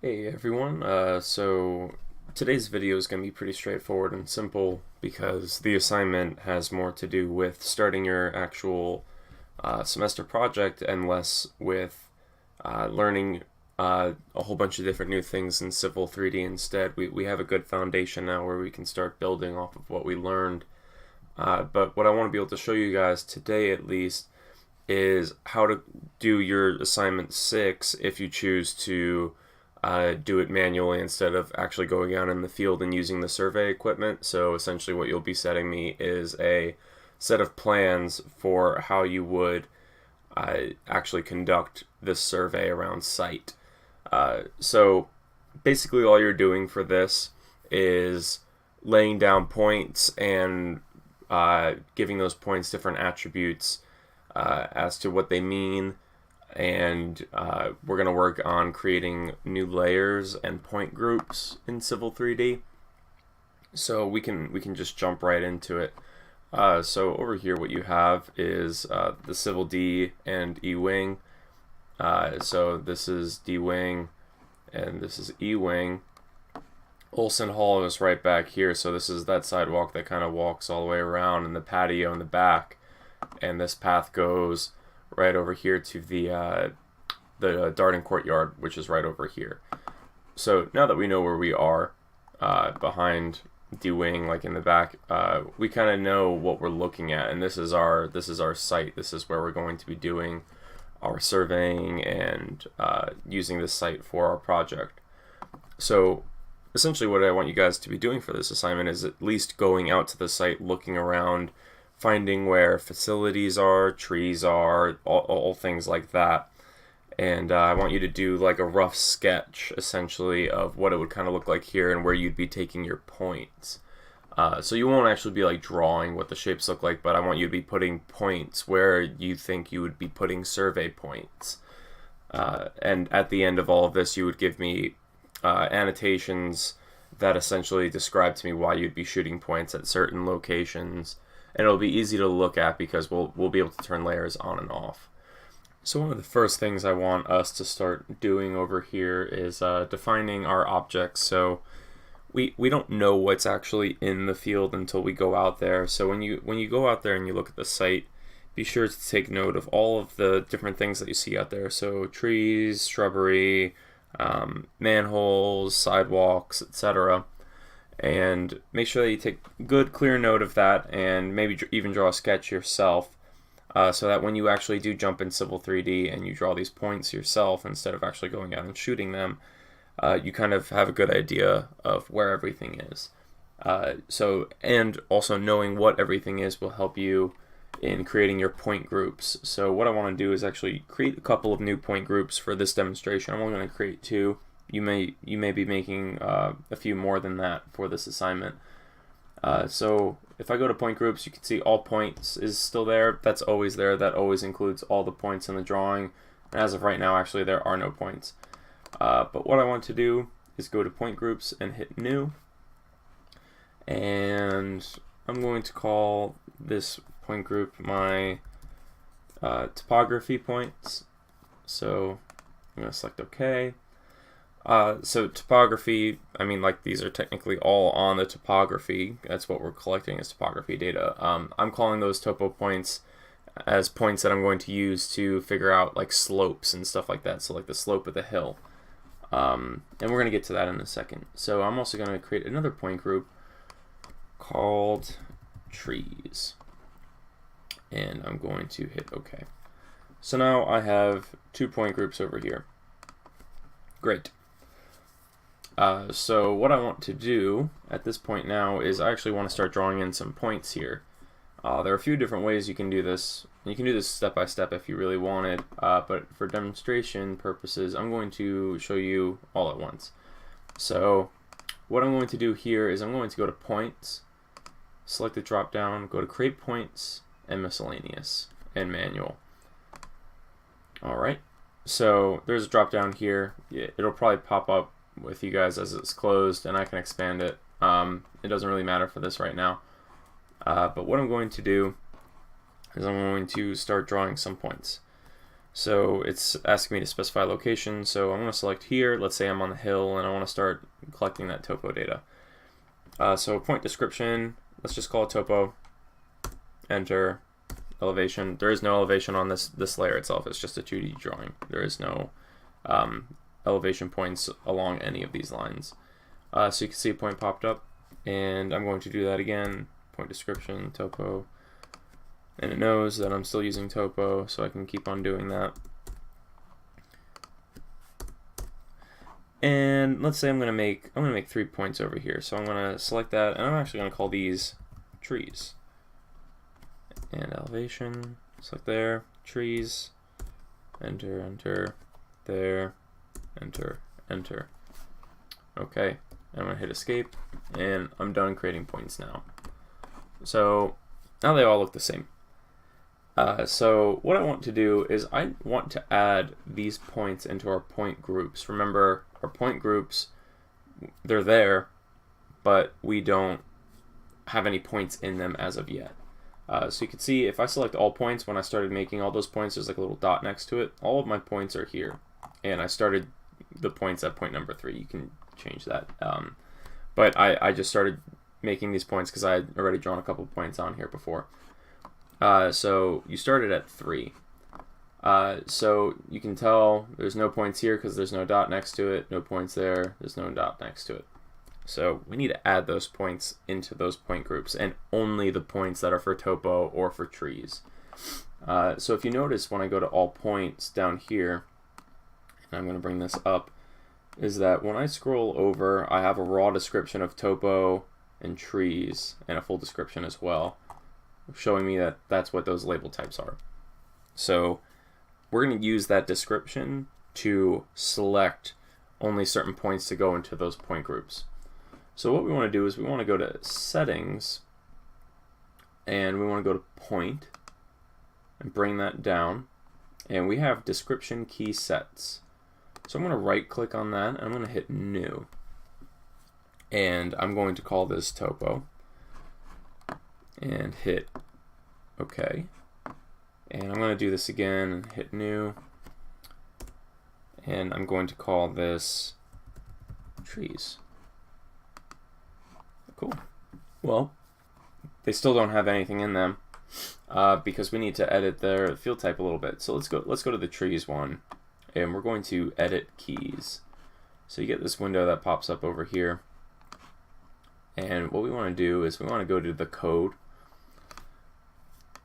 Hey everyone, so today's video is going to be pretty straightforward and simple because the assignment has more to do with starting your actual semester project and less with learning a whole bunch of different new things in Civil 3D instead. We have a good foundation now where we can start building off of what we learned. But what I want to be able to show you guys today at least is how to do your assignment 6 if you choose to do it manually instead of actually going out in the field and using the survey equipment. So essentially what you'll be setting me is a set of plans for how you would actually conduct this survey around site. So basically all you're doing for this is laying down points and giving those points different attributes as to what they mean, and we're going to work on creating new layers and point groups in Civil 3D. So we can just jump right into it. So over here what you have is the Civil D and E wing. So this is D wing and this is E wing. Olson Hall is right back here, so this is that sidewalk that kind of walks all the way around, and the patio in the back, and this path goes right over here to the Darden Courtyard, which is right over here. So now that we know where we are behind D-Wing, like in the back, we kind of know what we're looking at, and this is our site. This is where we're going to be doing our surveying and using this site for our project. So essentially what I want you guys to be doing for this assignment is at least going out to the site, looking around, finding where facilities are, trees are, all things like that. And I want you to do like a rough sketch, essentially, of what it would kind of look like here and where you'd be taking your points. So you won't actually be like drawing what the shapes look like, but I want you to be putting points where you think you would be putting survey points. And at the end of all of this, you would give me annotations that essentially describe to me why you'd be shooting points at certain locations, and it'll be easy to look at because we'll be able to turn layers on and off. So one of the first things I want us to start doing over here is defining our objects. So we don't know what's actually in the field until we go out there. So when you go out there and you look at the site, be sure to take note of all of the different things that you see out there. So trees, shrubbery, manholes, sidewalks, etc. And make sure that you take good, clear note of that, and maybe even draw a sketch yourself, so that when you actually do jump in Civil 3D and you draw these points yourself instead of actually going out and shooting them, you kind of have a good idea of where everything is. And also knowing what everything is will help you in creating your point groups. So what I want to do is actually create a couple of new point groups for this demonstration. I'm only going to create 2. You may be making a few more than that for this assignment. So if I go to point groups, you can see all points is still there. That's always there. That always includes all the points in the drawing. And as of right now, actually, there are no points. But what I want to do is go to point groups and hit new. And I'm going to call this point group my topography points. So I'm going to select OK. So topography, I mean, like, these are technically all on the topography. That's what we're collecting as topography data. I'm calling those topo points as points that I'm going to use to figure out like slopes and stuff like that. So like the slope of the hill. And we're going to get to that in a second. So I'm also going to create another point group called trees. And I'm going to hit OK. So now I have 2 point groups over here. Great. So what I want to do at this point now is I actually want to start drawing in some points here. There are a few different ways you can do this. You can do this step by step if you really wanted, but for demonstration purposes, I'm going to show you all at once. So what I'm going to do here is I'm going to go to points, select the drop down, go to create points, and miscellaneous, and manual. Alright, so there's a drop down here. It'll probably pop up with you guys as it's closed, and I can expand it. It doesn't really matter for this right now. But what I'm going to do is I'm going to start drawing some points. So it's asking me to specify location, so I'm going to select here. Let's say I'm on the hill and I want to start collecting that topo data. So point description, let's just call it topo, enter, elevation. There is no elevation on this layer itself, it's just a 2D drawing. There is no elevation points along any of these lines. So you can see a point popped up, and I'm going to do that again, point description, topo, and it knows that I'm still using topo, so I can keep on doing that. And let's say I'm gonna make 3 points over here. So I'm gonna select that, and I'm actually gonna call these trees. And elevation, select there, trees, enter, enter, there, enter, enter. Okay, I'm gonna hit escape, and I'm done creating points now. So now they all look the same. So what I want to do is I want to add these points into our point groups. Remember, our point groups, they're there, but we don't have any points in them as of yet. So you can see if I select all points, when I started making all those points, there's like a little dot next to it. All of my points are here, and I started the points at point number 3. You can change that. But I just started making these points because I had already drawn a couple points on here before. So you started at 3. So you can tell there's no points here because there's no dot next to it, no points there, there's no dot next to it. So we need to add those points into those point groups, and only the points that are for topo or for trees. So if you notice, when I go to all points down here, and I'm going to bring this up, is that when I scroll over, I have a raw description of topo and trees, and a full description as well, showing me that that's what those label types are. So we're going to use that description to select only certain points to go into those point groups. So what we want to do is we want to go to settings, and we want to go to point and bring that down, and we have description key sets. So I'm going to right click on that, and I'm going to hit new, and I'm going to call this topo and hit OK. And I'm going to do this again and hit new, and I'm going to call this trees. Cool. Well, they still don't have anything in them because we need to edit their field type a little bit. So let's go to the trees one, and we're going to edit keys. So you get this window that pops up over here, and what we want to do is we want to go to the code,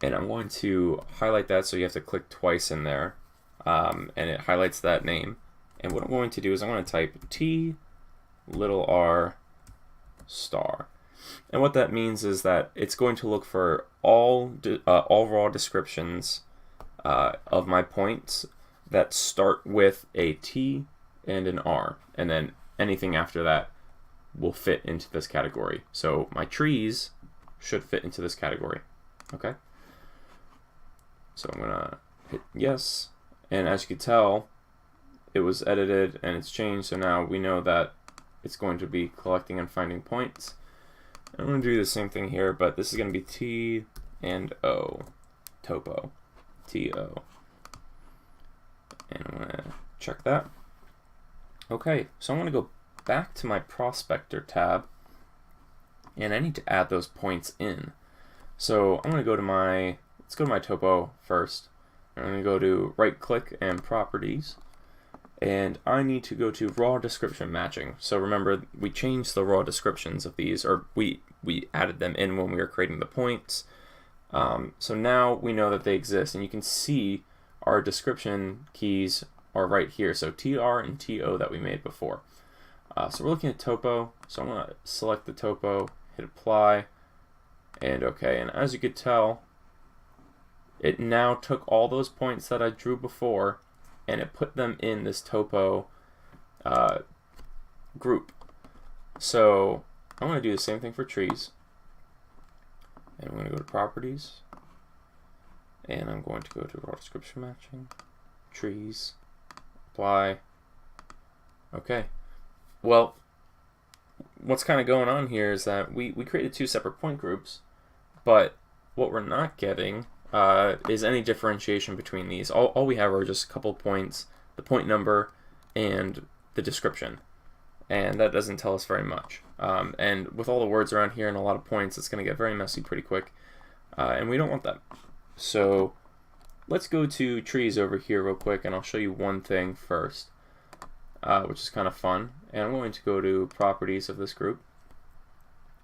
and I'm going to highlight that, so you have to click twice in there, and it highlights that name. And what I'm going to do is I'm going to type T little r star, and what that means is that it's going to look for all raw descriptions of my points that start with a T and an R, and then anything after that will fit into this category. So my trees should fit into this category. Okay, so I'm gonna hit yes, and as you can tell, it was edited and it's changed, so now we know that it's going to be collecting and finding points. I'm going to do the same thing here, but this is going to be T and O, topo, T-O. And I'm going to check that. Okay, so I'm going to go back to my Prospector tab, and I need to add those points in. So I'm going to go to let's go to my topo first. I'm going to go to right click and properties, and I need to go to raw description matching. So remember, we changed the raw descriptions of these, or we added them in when we were creating the points. So now we know that they exist, and you can see our description keys are right here. So TR and TO that we made before. So we're looking at topo, so I'm going to select the topo, hit apply, and OK. And as you could tell, it now took all those points that I drew before, and it put them in this topo group. So I'm going to do the same thing for trees, and I'm going to go to properties, and I'm going to go to raw description matching, trees, apply. Okay, well, what's kind of going on here is that we created 2 separate point groups, but what we're not getting is any differentiation between these. All we have are just a couple points, the point number, and the description. And that doesn't tell us very much. And with all the words around here and a lot of points, it's going to get very messy pretty quick. And we don't want that. So let's go to trees over here real quick, and I'll show you one thing first, which is kind of fun. And I'm going to go to properties of this group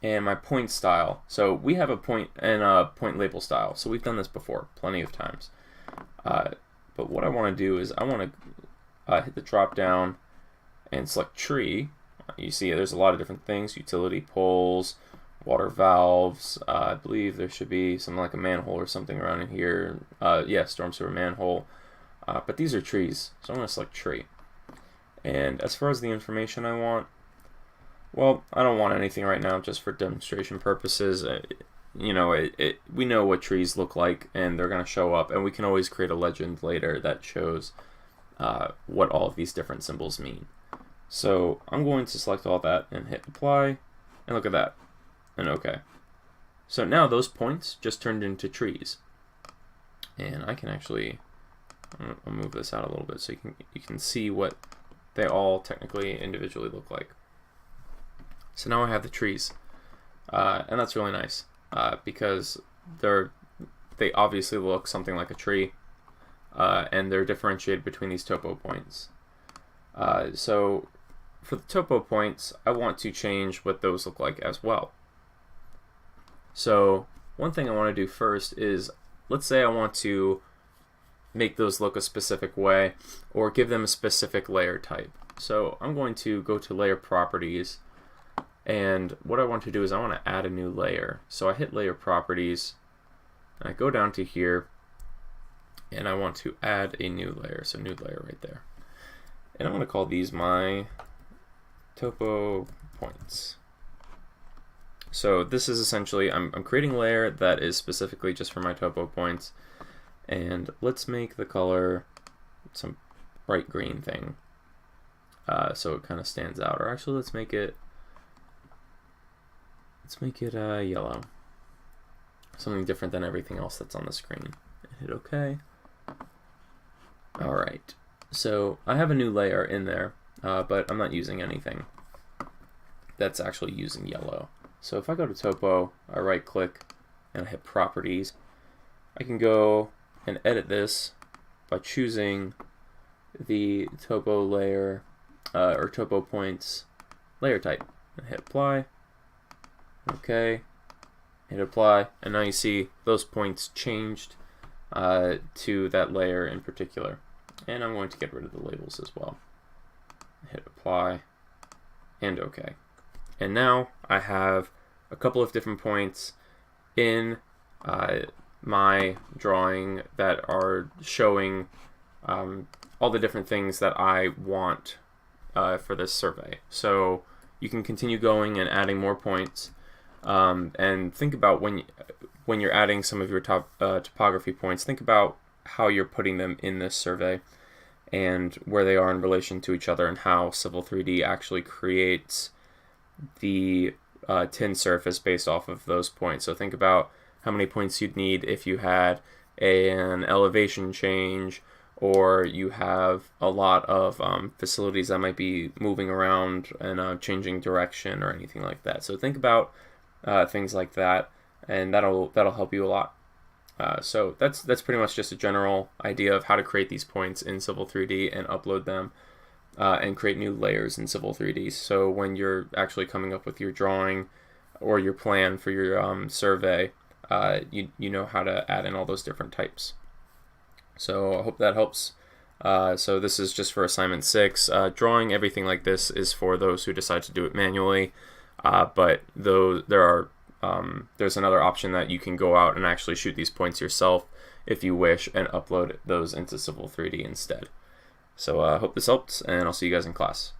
and my point style. So we have a point and a point label style. So we've done this before plenty of times. But what I want to do is I want to hit the drop down and select tree. You see there's a lot of different things: utility poles, water valves. I believe there should be something like a manhole or something around in here. Yeah, storm sewer manhole. But these are trees, so I'm going to select tree. And as far as the information I want, well, I don't want anything right now, just for demonstration purposes. You know, we know what trees look like, and they're going to show up, and we can always create a legend later that shows what all of these different symbols mean. So I'm going to select all that and hit apply, and look at that, and OK. So now those points just turned into trees, and I can actually, I'll move this out a little bit so you can see what they all technically individually look like. So now I have the trees, and that's really nice because they obviously look something like a tree, and they're differentiated between these topo points. So for the topo points, I want to change what those look like as well. So one thing I want to do first is, let's say I want to make those look a specific way or give them a specific layer type. So I'm going to go to layer properties, and what I want to do is I want to add a new layer. So I hit layer properties, and I go down to here, and I want to add a new layer. So new layer right there. And I'm going to call these my topo points. So this is essentially, I'm creating a layer that is specifically just for my topo points. And let's make the color some bright green thing, so it kind of stands out. Or actually, let's make it yellow, something different than everything else that's on the screen. Hit OK. All right. So I have a new layer in there, but I'm not using anything that's actually using yellow. So if I go to topo, I right click and I hit properties, I can go and edit this by choosing the topo layer or topo points layer type, and hit apply. OK, hit apply, and now you see those points changed to that layer in particular. And I'm going to get rid of the labels as well. Hit apply and OK. And now I have a couple of different points in my drawing that are showing all the different things that I want for this survey. So you can continue going and adding more points, and think about when you're adding some of your topography points, think about how you're putting them in this survey and where they are in relation to each other, and how Civil 3D actually creates the tin surface based off of those points. So think about how many points you'd need if you had an elevation change, or you have a lot of facilities that might be moving around and changing direction or anything like that. So think about things like that, and that'll help you a lot. So that's pretty much just a general idea of how to create these points in Civil 3D and upload them and create new layers in Civil 3D. So when you're actually coming up with your drawing or your plan for your survey, you know how to add in all those different types. So I hope that helps. So this is just for assignment 6. Drawing everything like this is for those who decide to do it manually, but there's another option that you can go out and actually shoot these points yourself if you wish, and upload those into Civil 3D instead. So I hope this helps, and I'll see you guys in class.